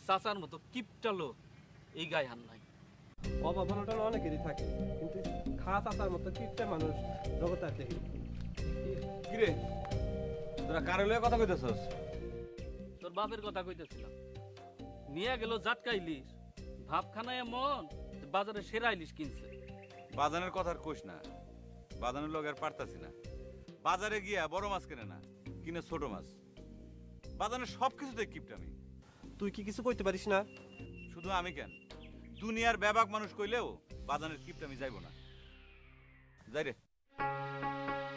চাচার মতো কিপটালো এই গায়ে হান নাই। অভাব অনটন অনেকেরই থাকে, কিন্তু খাস আসার মতো কিপটে মানুষ জগতে আছে। কিরে তোরা কারে লয়ে কথা কইতেছস? তোর বাপের কথা কইতেছিলাম। নিয়ে গেল জাটকা ইলিশ, ভাবখানা এমন বাজারে সেরা ইলিশ কিনছে। বাজানের কথা আর কইস না, বাজানের লগে আর পারতাছি না। বাজারে গিয়া বড় মাছ কিনে না, কিনে ছোট মাছ। বাজানের সব কিছুতে কিপটামি। তুই কি কিছু কইতে পারিস না? শুধু আমি কেন, দুনিয়ার ব্যাপক মানুষ কইলেও বাজানের কিপটামি যাইব না। যাই রে।